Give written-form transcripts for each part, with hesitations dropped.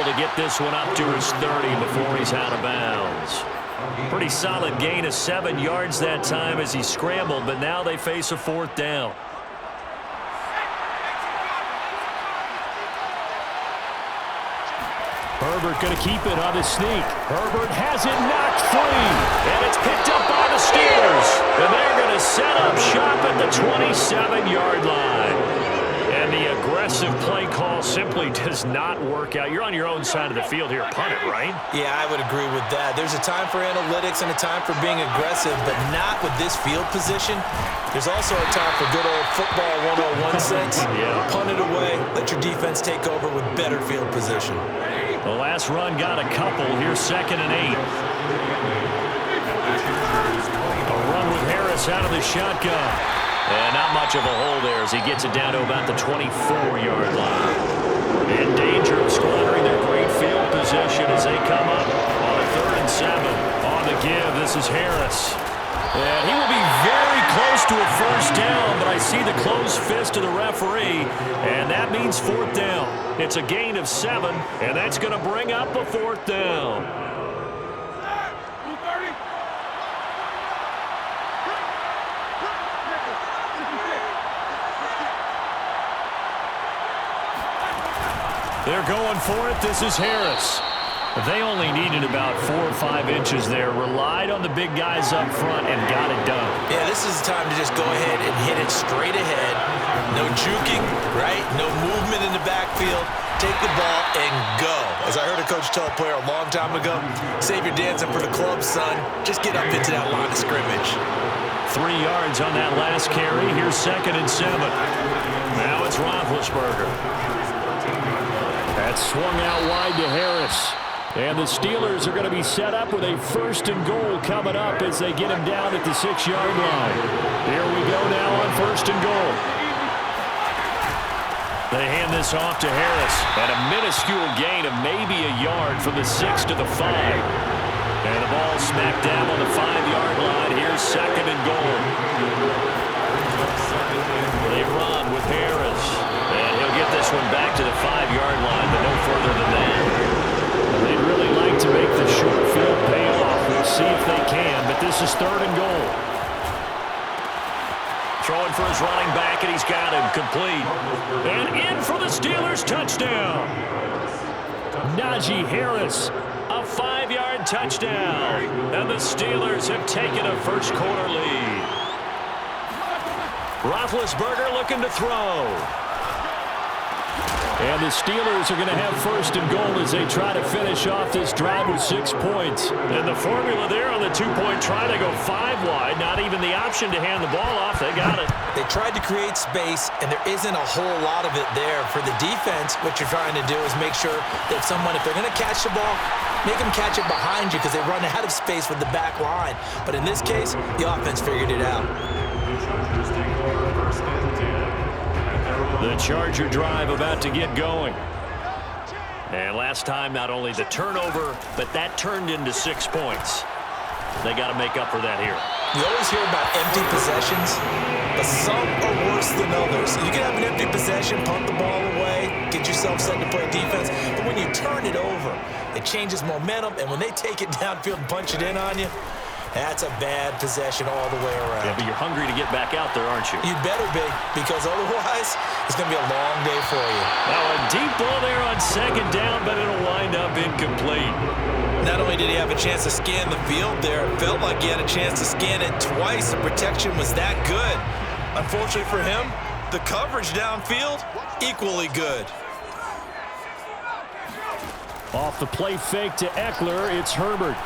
to get this one up to his 30 before he's out of bounds. Pretty solid gain of 7 yards that time as he scrambled, but now they face a 4th down. Herbert going to keep it on the sneak. Herbert has it knocked free. And it's picked up by the Steelers. And they're going to set up shop at the 27-yard line. And the aggressive play call simply does not work out. You're on your own side of the field here. Punt it, right? Yeah, I would agree with that. There's a time for analytics and a time for being aggressive, but not with this field position. There's also a time for good old football 101 sense. Yeah. Punt it away. Let your defense take over with better field position. The last run got a couple. Here's 2nd and 8. A run with Harris out of the shotgun. And not much of a hole there as he gets it down to about the 24-yard line. In danger of squandering their great field possession as they come up on a 3rd and 7. On the give, this is Harris. And he will be very close to a 1st down, but I see the closed fist of the referee, and that means 4th down. It's a gain of 7, and that's going to bring up a 4th down. They're going for it. This is Harris. They only needed about 4 or 5 inches there. Relied on the big guys up front and got it done. Yeah, this is the time to just go ahead and hit it straight ahead. No juking, right? No movement in the backfield. Take the ball and go. As I heard a coach tell a player a long time ago, save your dancing for the club, son. Just get up into that line of scrimmage. 3 yards on that last carry. Here's 2nd and 7. Now it's Roethlisberger. That's swung out wide to Harris. And the Steelers are going to be set up with a 1st and goal coming up as they get him down at the 6-yard line. Here we go now on 1st and goal. They hand this off to Harris. And a minuscule gain of maybe a yard from the 6 to the 5. And the ball smacked down on the 5-yard line. Here's 2nd and goal. They run with Harris. And he'll get this one back to the 5-yard line, but no further than that. They'd really like to make the short field pay off. We'll see if they can, but this is 3rd and goal. Throwing for his running back, and he's got him complete. And in for the Steelers touchdown. Najee Harris, a 5-yard touchdown. And the Steelers have taken a first-quarter lead. Roethlisberger looking to throw. And the Steelers are going to have 1st and goal as they try to finish off this drive with 6 points. And the formula there on the 2-point try, they go 5 wide. Not even the option to hand the ball off. They got it. They tried to create space, and there isn't a whole lot of it there. For the defense, what you're trying to do is make sure that someone, if they're going to catch the ball, make them catch it behind you because they run out of space with the back line. But in this case, the offense figured it out. The Charger drive about to get going. And last time, not only the turnover, but that turned into 6 points. They got to make up for that here. You always hear about empty possessions, but some are worse than others. You can have an empty possession, punt the ball away, get yourself set to play defense, but when you turn it over, it changes momentum, and when they take it downfield and punch it in on you, that's a bad possession all the way around. Yeah, but you're hungry to get back out there, aren't you? You'd better be, because otherwise, it's going to be a long day for you. Now a deep ball there on 2nd down, but it'll wind up incomplete. Not only did he have a chance to scan the field there, it felt like he had a chance to scan it twice. The protection was that good. Unfortunately for him, the coverage downfield, equally good. Off the play fake to Eckler, it's Herbert.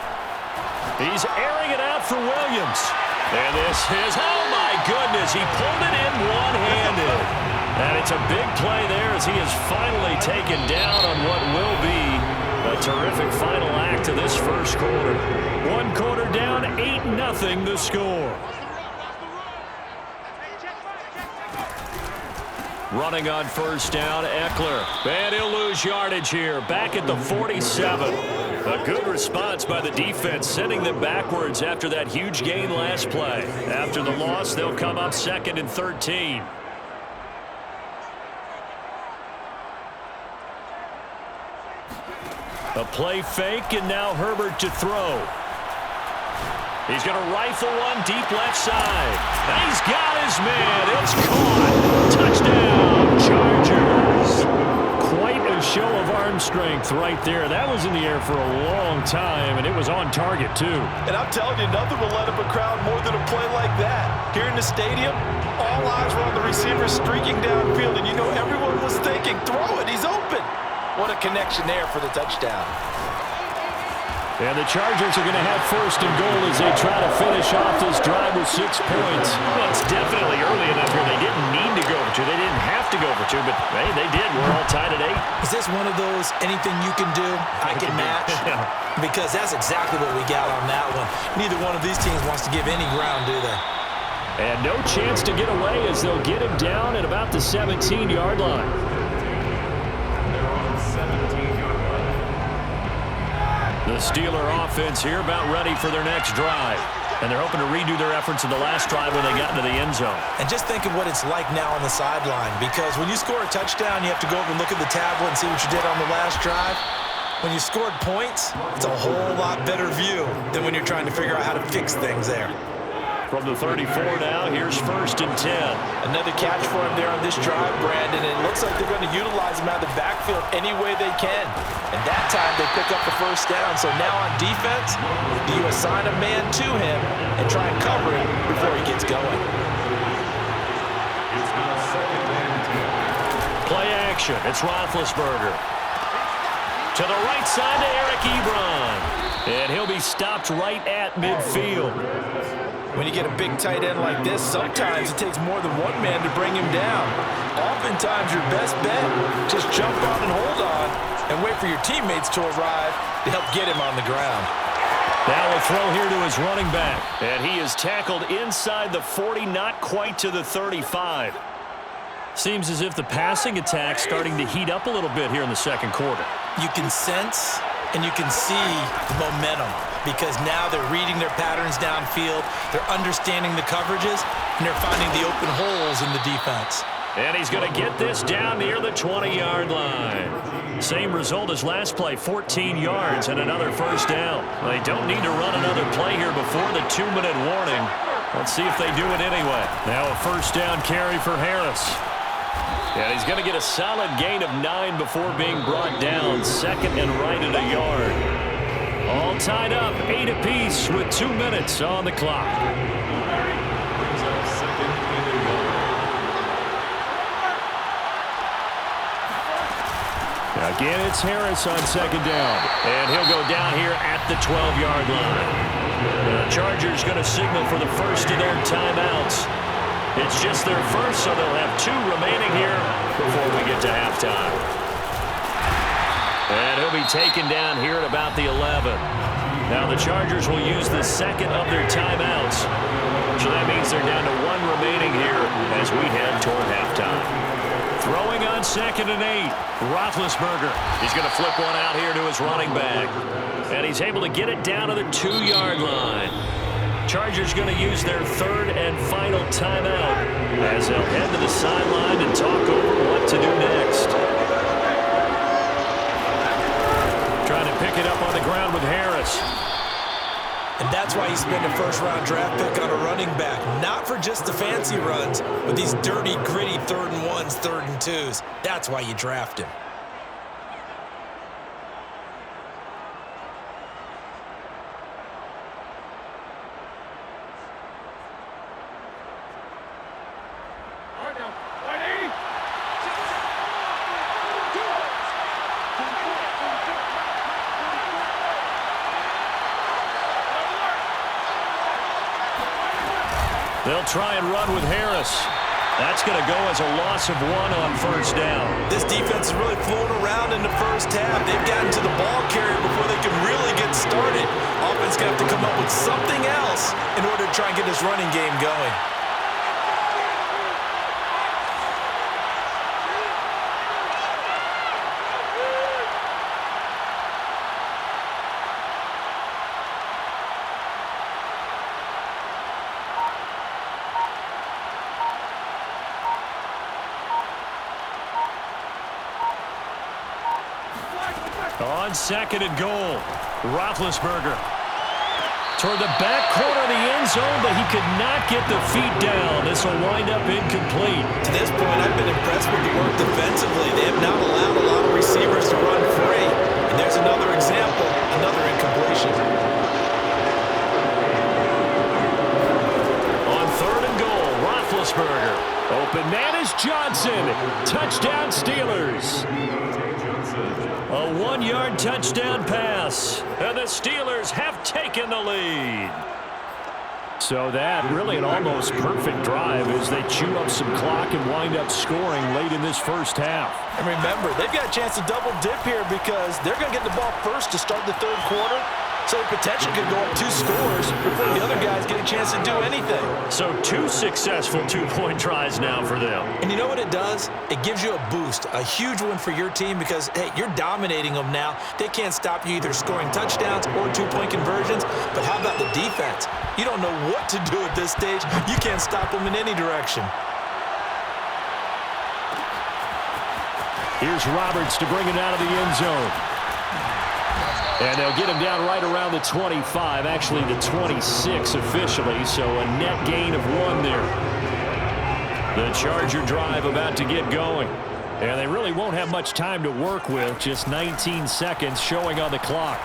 He's airing it out for Williams. And this is, oh my goodness, he pulled it in one-handed. And it's a big play there as he is finally taken down on what will be a terrific final act of this first quarter. 1 quarter down, 8-0 the score. Running on 1st down, Eckler. And he'll lose yardage here, back at the 47. A good response by the defense, sending them backwards after that huge gain last play. After the loss, they'll come up 2nd and 13. A play fake, and now Herbert to throw. He's going to rifle one deep left side. And he's got his man. It's caught. Touchdown, Chargers. Quite a show of arm strength right there. That was in the air for a long time, and it was on target, too. And I'm telling you, nothing will let up a crowd more than a play like that. Here in the stadium, all eyes were on the receiver streaking downfield, and you know everyone was thinking, throw it, he's open. What a connection there for the touchdown. And the Chargers are going to have first and goal as they try to finish off this drive with 6 points. Well, it's definitely early enough here. They didn't need to go for 2. They didn't have to go for 2, but, hey, they did. We're all tied at 8. Is this one of those anything you can do, I can match? Because that's exactly what we got on that one. Neither one of these teams wants to give any ground, do they? And no chance to get away as they'll get him down at about the 17-yard line. The Steeler offense here about ready for their next drive. And they're hoping to redo their efforts in the last drive when they got into the end zone. And just think of what it's like now on the sideline, because when you score a touchdown, you have to go over and look at the tablet and see what you did on the last drive. When you scored points, it's a whole lot better view than when you're trying to figure out how to fix things there. From the 34 now, here's 1st and 10. Another catch for him there on this drive, Brandon, and it looks like they're going to utilize him out of the backfield any way they can. And that time they pick up the first down. So now on defense, do you assign a man to him and try and cover him before he gets going? Play action. It's Roethlisberger. To the right side to Eric Ebron. And he'll be stopped right at midfield. When you get a big tight end like this, sometimes it takes more than one man to bring him down. Oftentimes, your best bet, just jump on and hold on and wait for your teammates to arrive to help get him on the ground. Now a throw here to his running back. And he is tackled inside the 40, not quite to the 35. Seems as if the passing attack's starting to heat up a little bit here in the second quarter. You can sense and you can see the momentum, because now they're reading their patterns downfield, they're understanding the coverages, and they're finding the open holes in the defense. And he's going to get this down near the 20-yard line. Same result as last play, 14 yards and another first down. They don't need to run another play here before the 2-minute warning. Let's see if they do it anyway. Now a first down carry for Harris. And he's going to get a solid gain of 9 before being brought down. Second and right at a yard. All tied up, 8 apiece with 2 minutes on the clock. Again, it's Harris on second down. And he'll go down here at the 12-yard line. The Chargers going to signal for the first of their timeouts. It's just their first, so they'll have 2 remaining here before we get to halftime. And he'll be taken down here at about the 11. Now the Chargers will use the second of their timeouts. So that means they're down to 1 remaining here as we head toward halftime. Throwing on second and 8, Roethlisberger. He's going to flip one out here to his running back. And he's able to get it down to the 2-yard line. Chargers going to use their third and final timeout as they'll head to the sideline and talk over what to do next. Trying to pick it up on the ground with Harris. And that's why you spend a first-round draft pick on a running back. Not for just the fancy runs, but these dirty, gritty 3rd and 1s, 3rd and 2s. That's why you draft him. They'll try and run with Harris. That's going to go as a loss of 1 on first down. This defense is really flown around in the first half. They've gotten to the ball carrier before they can really get started. Offense going to have to come up with something else in order to try and get this running game going. On second and goal, Roethlisberger toward the back corner of the end zone, but he could not get the feet down. This will wind up incomplete. To this point, I've been impressed with the work defensively. They have not allowed a lot of receivers to run free. And there's another example, another incompletion. On third and goal, Roethlisberger. Open man is Johnson. Touchdown Steelers. A 1-yard touchdown pass. And the Steelers have taken the lead. So that really an almost perfect drive as they chew up some clock and wind up scoring late in this first half. And remember, they've got a chance to double dip here because they're going to get the ball first to start the third quarter. So the potential could go up 2 scores before the other guys get a chance to do anything. So 2 successful 2-point tries now for them. And you know what it does? It gives you a boost, a huge one for your team because, hey, you're dominating them now. They can't stop you either scoring touchdowns or 2-point conversions. But how about the defense? You don't know what to do at this stage. You can't stop them in any direction. Here's Roberts to bring it out of the end zone. And they'll get him down right around the 25, actually the 26 officially, so a net gain of 1 there. The Charger drive about to get going. And they really won't have much time to work with, just 19 seconds showing on the clock.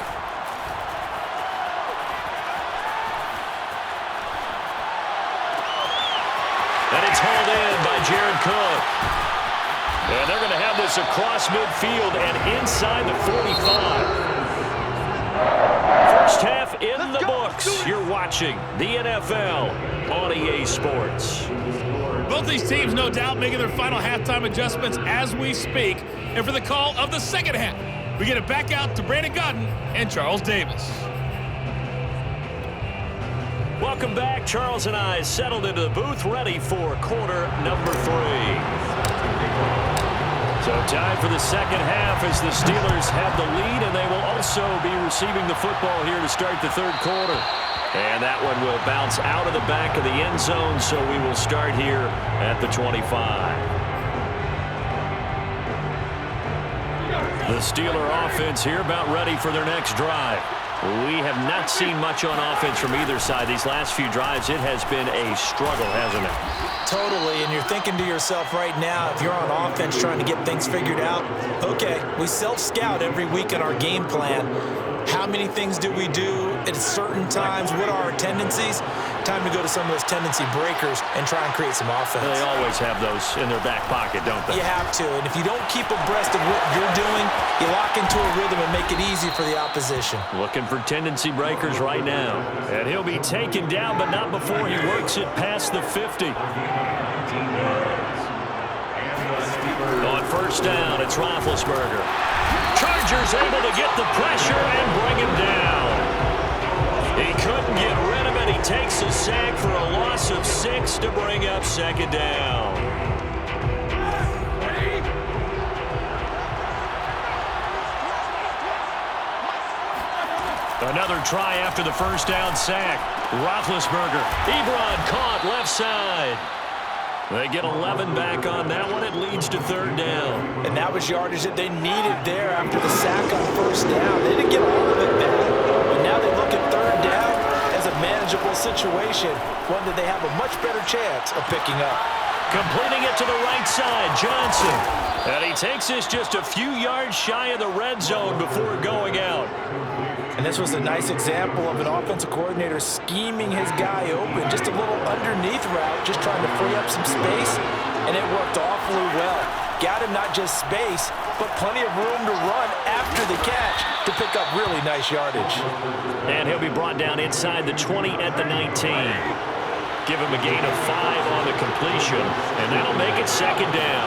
And it's hauled in by Jared Cook. And they're going to have this across midfield and inside the 45. First half in the books. You're watching the NFL on EA Sports. Both these teams, no doubt, making their final halftime adjustments as we speak. And for the call of the second half, we get it back out to Brandon Gaudin and Charles Davis. Welcome back. Charles and I settled into the booth, ready for quarter number 3. So time for the second half as the Steelers have the lead, and they will also be receiving the football here to start the third quarter. And that one will bounce out of the back of the end zone, so we will start here at the 25. The Steeler offense here about ready for their next drive. We have not seen much on offense from either side. These last few drives, it has been a struggle, hasn't it? Totally, and you're thinking to yourself right now, if you're on offense trying to get things figured out, okay, we self-scout every week in our game plan. How many things do we do at certain times? What are our tendencies? Time to go to some of those tendency breakers and try and create some offense. They always have those in their back pocket, don't they? You have to, and if you don't keep abreast of what you're doing, you lock into a rhythm and make it easy for the opposition. Looking for tendency breakers right now. And he'll be taken down, but not before he works it past the 50. On first down, it's Roethlisberger. Chargers able to get the pressure and bring him down. He couldn't get rid of it. He takes a sack for a loss of 6 to bring up second down. Another try after the first down sack. Roethlisberger. Ebron caught left side. They get 11 back on that one. It leads to third down. And that was yardage that they needed there after the sack on first down. They didn't get all of it back. But now they look at third down as a manageable situation, one that they have a much better chance of picking up. Completing it to the right side, Johnson. And he takes this just a few yards shy of the red zone before going out. And this was a nice example of an offensive coordinator scheming his guy open. Just a little underneath route, just trying to free up some space, and it worked awfully well. Got him not just space, but plenty of room to run after the catch to pick up really nice yardage. And he'll be brought down inside the 20 at the 19. Give him a gain of 5 on the completion, and that'll make it second down.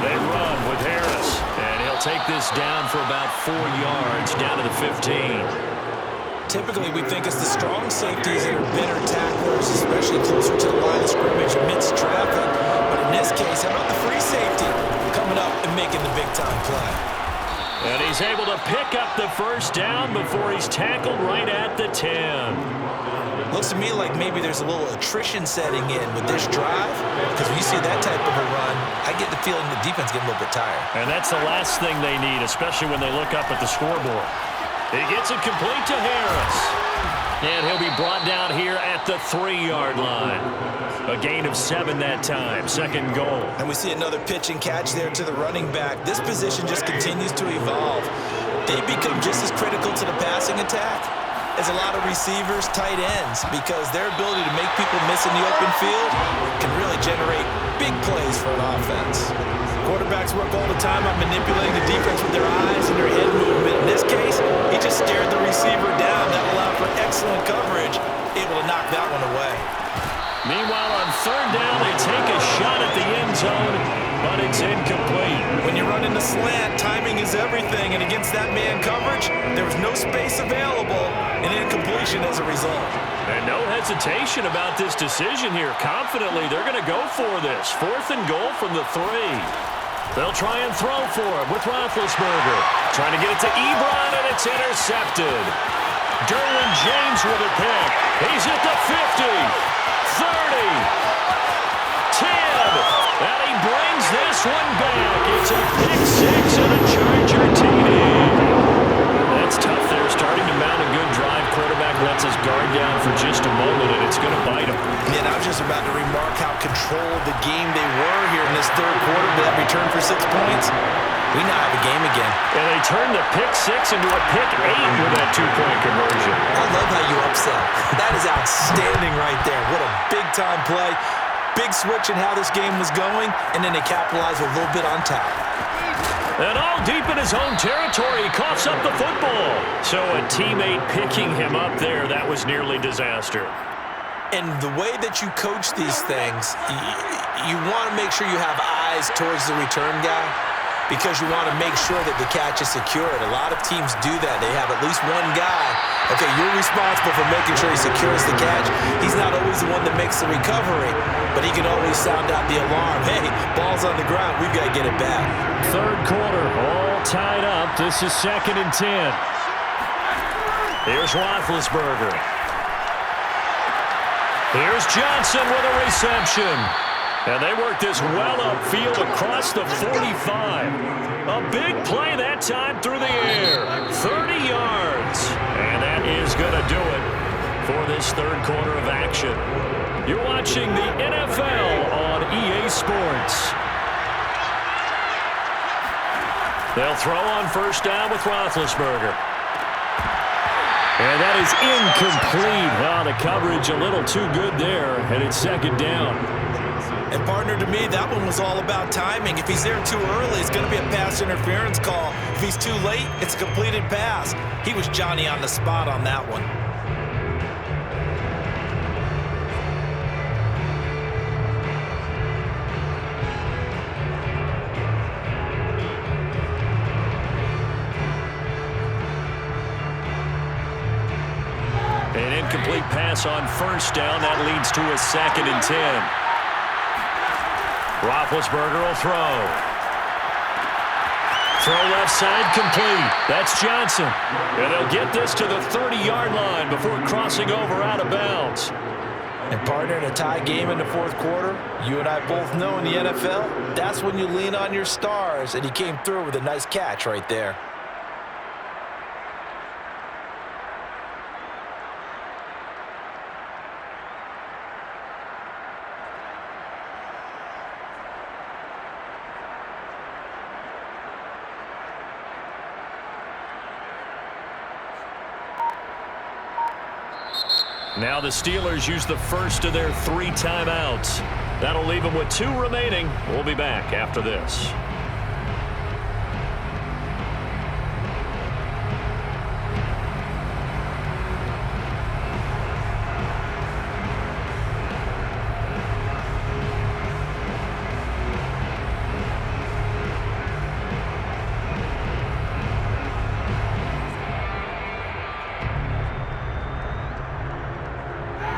They run with Harris, and he'll take this down for about 4 yards, down to the 15. Typically, we think it's the strong safeties that are better tacklers, especially closer to the line of scrimmage amidst traffic. But in this case, how about the free safety coming up and making the big-time play? And he's able to pick up the first down before he's tackled right at the 10. Looks to me like maybe there's a little attrition setting in with this drive, because when you see that type of a run, I get the feeling the defense getting a little bit tired. And that's the last thing they need, especially when they look up at the scoreboard. He gets it complete to Harris. And he'll be brought down here at the 3-yard line. A gain of 7 that time, second goal. And we see another pitch and catch there to the running back. This position just continues to evolve. They become just as critical to the passing attack as a lot of receivers, tight ends, because their ability to make people miss in the open field can really generate big plays for an offense. Quarterbacks work all the time on manipulating the defense with their eyes and their head movement. In this case, he just stared the receiver down. That allowed for excellent coverage, able to knock that one away. Meanwhile, on third down, they take a shot at the end zone, but it's incomplete. When you run in the slant, timing is everything, and against that man coverage, there was no space available, and incompletion as a result. And no hesitation about this decision here. Confidently, they're going to go for this. 4th and goal from the 3. They'll try and throw for it with Roethlisberger. Trying to get it to Ebron, and it's intercepted. Derwin James with a pick. He's at the 50. 30, 10, and he brings this one back. It's a pick 6 and a Charger TD. That's tough there, starting to mount a good drive. Quarterback lets his guard down for just a moment, and it's going to bite him. Yeah, and I was just about to remark how controlled the game they were here in this third quarter, but that return for 6 points. We now have a game again. And they turned the pick 6 into a pick 8 with that 2-point conversion. I love how you upsell. That is outstanding right there. What a big-time play. Big switch in how this game was going, and then they capitalized a little bit on top. And all deep in his own territory, he coughs up the football. So a teammate picking him up there, that was nearly disaster. And the way that you coach these things, you want to make sure you have eyes towards the return guy, because you want to make sure that the catch is secured. A lot of teams do that. They have at least one guy. Okay, you're responsible for making sure he secures the catch. He's not always the one that makes the recovery, but he can always sound out the alarm. Hey, ball's on the ground. We've got to get it back. Third quarter, all tied up. This is 2nd and 10. Here's Roethlisberger. Here's Johnson with a reception. And they work this well upfield across the 45. A big play that time through the air. 30 yards. And that is going to do it for this third quarter of action. You're watching the NFL on EA Sports. They'll throw on first down with Roethlisberger. And that is incomplete. Wow, the coverage a little too good there, and it's 2nd down. And partner, to me, that one was all about timing. If he's there too early, it's going to be a pass interference call. If he's too late, it's a completed pass. He was Johnny on the spot on that one. An incomplete pass on first down. That leads to a 2nd and 10. Roethlisberger will throw. Throw left side complete. That's Johnson. And they'll get this to the 30-yard line before crossing over out of bounds. And partner, in a tie game in the fourth quarter, you and I both know in the NFL, that's when you lean on your stars, and he came through with a nice catch right there. Now the Steelers use the first of their 3 timeouts. That'll leave them with 2 remaining. We'll be back after this.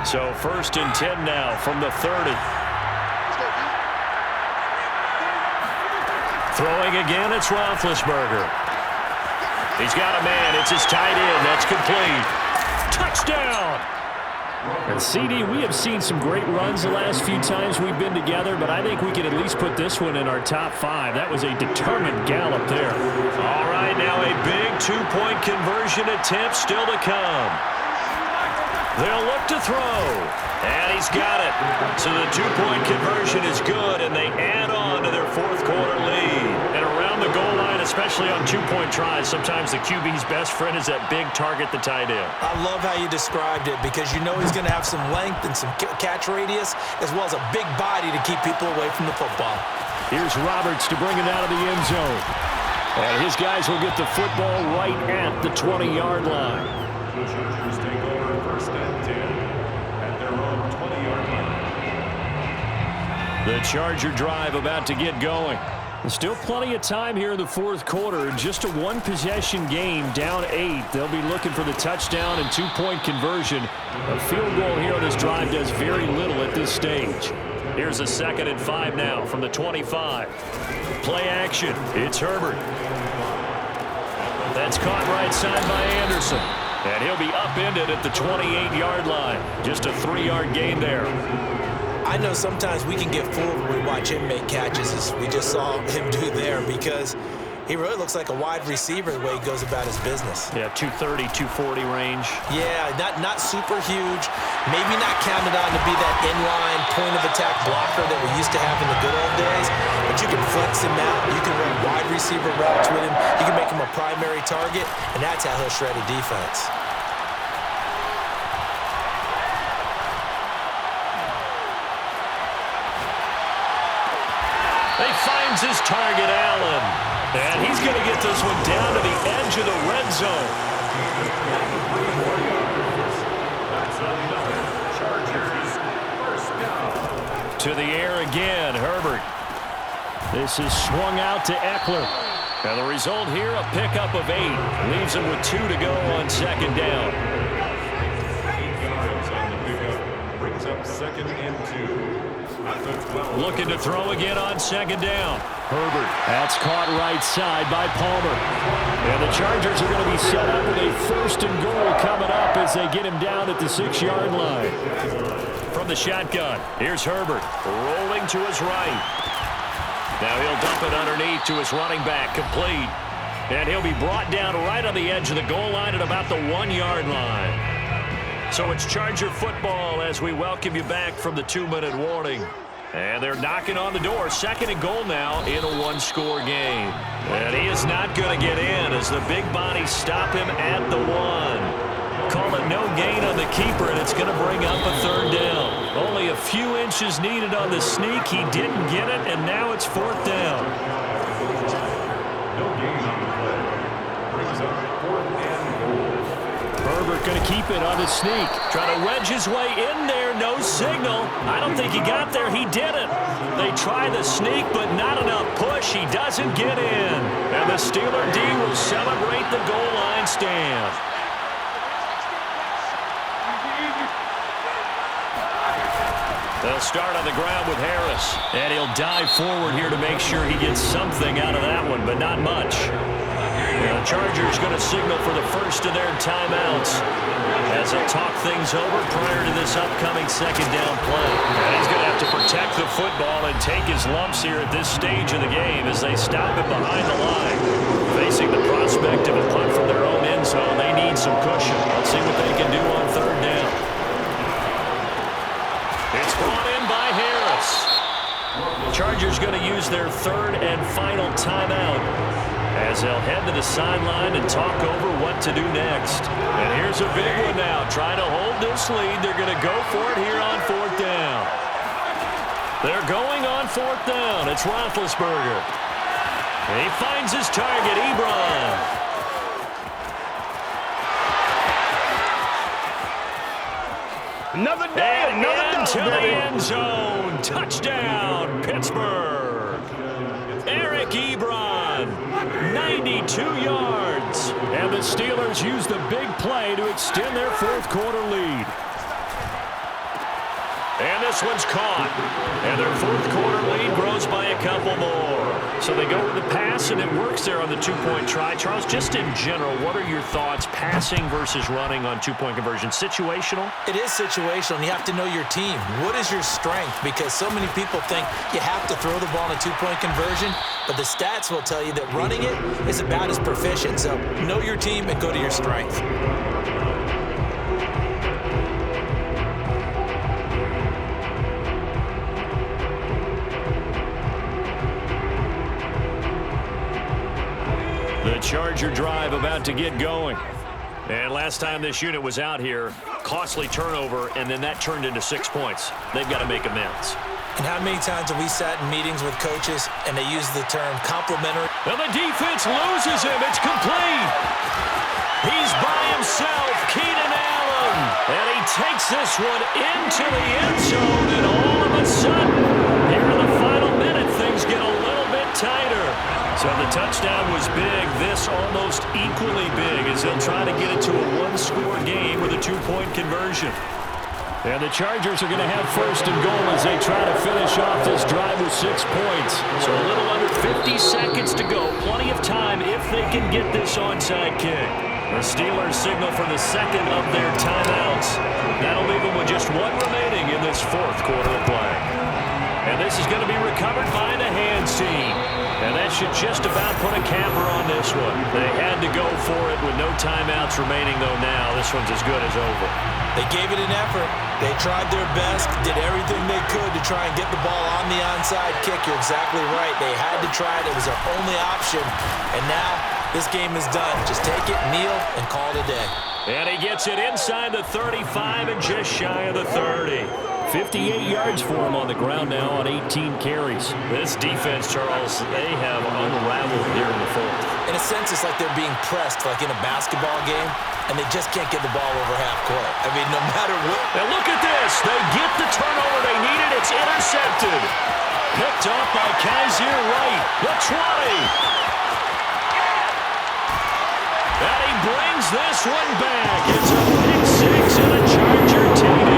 So 1st and 10 now from the 30. Throwing again, it's Roethlisberger. He's got a man. It's his tight end. That's complete. Touchdown! And CD, we have seen some great runs the last few times we've been together, but I think we can at least put this one in our top 5. That was a determined gallop there. All right, now a big two-point conversion attempt still to come. They'll look to throw, and he's got it. So the two-point conversion is good, and they add on to their fourth quarter lead. And around the goal line, especially on two-point tries, sometimes the QB's best friend is that big target, the tight end. I love how you described it because you know he's going to have some length and some catch radius as well as a big body to keep people away from the football. Here's Roberts to bring it out of the end zone. And his guys will get the football right at the 20-yard line. The Chargers take over first and 10 at their own 20-yard line. The Charger drive about to get going. Still plenty of time here in the fourth quarter. Just a one-possession game, down 8. They'll be looking for the touchdown and two-point conversion. A field goal here on this drive does very little at this stage. Here's a 2nd and 5 now from the 25. Play action. It's Herbert. That's caught right side by Anderson. And he'll be upended at the 28-yard line. Just a 3-yard gain there. I know sometimes we can get fooled when we watch him make catches, as we just saw him do there, because he really looks like a wide receiver the way he goes about his business. Yeah, 230, 240 range. Yeah, not super huge. Maybe not counted on to be that inline point-of-attack blocker that we used to have in the good old days, but you can flex him out. You can run wide receiver routes with him. You can make him a primary target, and that's how he'll shred a defense. He finds his target, Allen. And he's going to get this one down to the edge of the red zone. To the air again, Herbert. This is swung out to Eckler. And the result here, a pickup of 8. Leaves him with 2 to go on 2nd down. 8 yards on the pickup. Brings up 2nd and 2. Looking to throw again on 2nd down. Herbert. That's caught right side by Palmer. And the Chargers are going to be set up with a 1st and goal coming up as they get him down at the 6-yard line. From the shotgun, here's Herbert rolling to his right. Now he'll dump it underneath to his running back, complete. And he'll be brought down right on the edge of the goal line at about the 1-yard line. So it's Charger football as we welcome you back from the 2-minute warning. And they're knocking on the door. 2nd and goal now in a 1-score game. And he is not going to get in as the big bodies stop him at the 1. Call it no gain on the keeper, and it's going to bring up a 3rd down. Only a few inches needed on the sneak. He didn't get it, and now it's 4th down. No gain on the play. Brings up 4th and goal. Herbert going to keep it on the sneak. Trying to wedge his way in there. No signal. I don't think he got there. He didn't. They try the sneak, but not enough push. He doesn't get in. And the Steeler D will celebrate the goal line stand. They'll start on the ground with Harris. And he'll dive forward here to make sure he gets something out of that one, but not much. And the Chargers going to signal for the first of their timeouts as they'll talk things over prior to this upcoming 2nd down play. And he's going to have to protect the football and take his lumps here at this stage of the game as they stop him behind the line. Facing the prospect of a punt from their own end zone, they need some cushion. Let's see what they can do on 3rd down. It's brought in by Harris. Chargers going to use their 3rd and final timeout as they'll head to the sideline and talk over what to do next. And here's a big one now. Trying to hold this lead. They're going to go for it here on 4th down. They're going on 4th down. It's Roethlisberger. He finds his target, Ebron. Another day, another into dog, the baby. end zone. Touchdown, Pittsburgh. Eric Ebron, 92 yards. And the Steelers use the big play to extend their 4th quarter lead. And the this one's caught. And their fourth quarter lead grows by a couple more. So they go with the pass, and it works there on the two-point try. Charles, just in general, what are your thoughts passing versus running on two-point conversion? Situational? It is situational, and you have to know your team. What is your strength? Because so many people think you have to throw the ball in a two-point conversion, but the stats will tell you that running it is about as proficient. So know your team and go to your strength. The Charger drive about to get going. And last time this unit was out here, costly turnover, and then that turned into 6 points. They've got to make amends. And how many times have we sat in meetings with coaches and they use the term complimentary? And the defense loses him. It's complete. He's by himself, Keenan Allen. And he takes this one into the end zone, and all of a sudden, here in the final minute, things get a little bit tighter. So the touchdown was big. This almost equally big as they'll try to get it to a one-score game with a two-point conversion. And the Chargers are going to have first and goal as they try to finish off this drive with 6 points. So a little under 50 seconds to go. Plenty of time if they can get this onside kick. The Steelers signal for the second of their timeouts. That'll leave them with just one remaining in this fourth quarter of play. And this is going to be recovered by the hands team. And that should just about put a capper on this one. They had to go for it with no timeouts remaining, though now. This one's as good as over. They gave it an effort. They tried their best, did everything they could to try and get the ball on the onside kick. You're exactly right. They had to try it. It was their only option. And now this game is done. Just take it, kneel, and call it a day. And he gets it inside the 35 and just shy of the 30. 58 yards for him on the ground now on 18 carries. This defense, Charles, they have unraveled here in the fourth. In a sense, it's like they're being pressed, like in a basketball game, and they just can't get the ball over half court. I mean, no matter what. Now look at this. They get the turnover they needed. It's intercepted. Picked off by Kaiser Wright. The 20. And he brings this one back. It's a pick six and a Charger TD.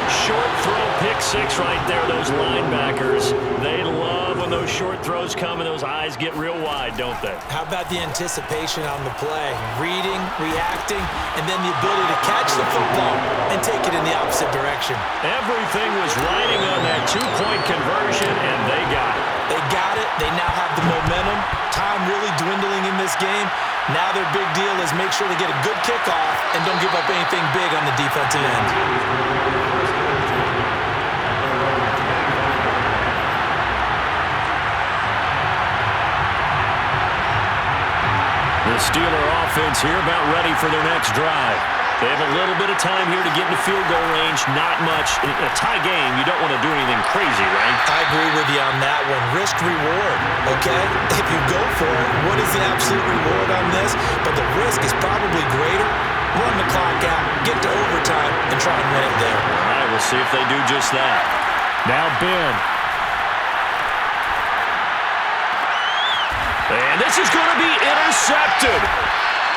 Short throw, pick six right there. Those linebackers, they love when those short throws come and those eyes get real wide, don't they? How about the anticipation on the play? Reading, reacting, and then the ability to catch the football and take it in the opposite direction. Everything was riding on that two-point conversion, and they got it. They got it. They now have the momentum. Time really dwindling in this game. Now their big deal is make sure they get a good kickoff and don't give up anything big on the defensive end. The Steeler offense here about ready for their next drive. They have a little bit of time here to get into field goal range. Not much. In a tie game, you don't want to do anything crazy, right? I agree with you on that one. Risk reward, okay? If you go for it, what is the absolute reward on this? But the risk is probably greater. Run the clock out, get to overtime, and try and win it there. All right, we'll see if they do just that. Now Ben. And this is going to be intercepted.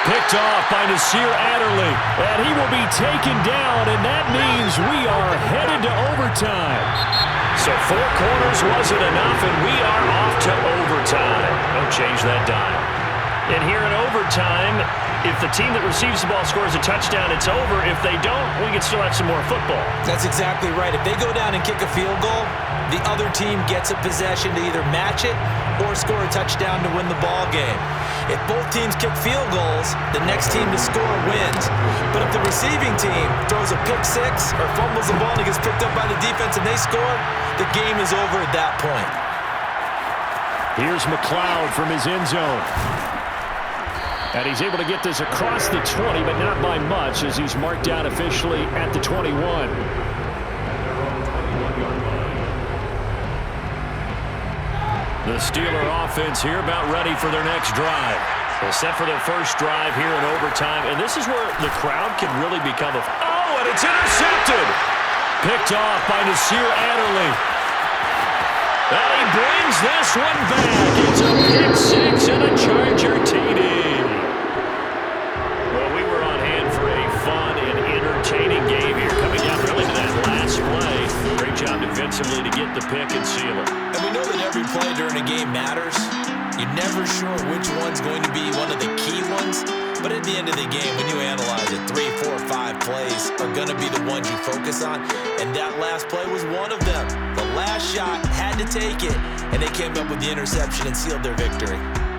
Picked off by Nasir Adderley. And he will be taken down, and that means we are headed to overtime. So 4 quarters wasn't enough, and we are off to overtime. Don't change that dime. And here in overtime, if the team that receives the ball scores a touchdown, it's over. If they don't, we can still have some more football. That's exactly right. If they go down and kick a field goal, the other team gets a possession to either match it or score a touchdown to win the ball game. If both teams kick field goals, the next team to score wins. But if the receiving team throws a pick six or fumbles the ball and it gets picked up by the defense and they score, the game is over at that point. Here's McLeod from his end zone. And he's able to get this across the 20, but not by much, as he's marked down officially at the 21. The Steeler offense here about ready for their next drive. They're set for their first drive here in overtime, and this is where the crowd can really become a... Oh, and it's intercepted! Picked off by Nasir Adderley. And he brings this one back. It's a pick six and a Charger TD. Well, we were on hand for a fun and entertaining game here coming down the end of the game, when you analyze it, 3, 4, 5 plays are going to be the ones you focus on, and that last play was one of them. The last shot had to take it, and they came up with the interception and sealed their victory.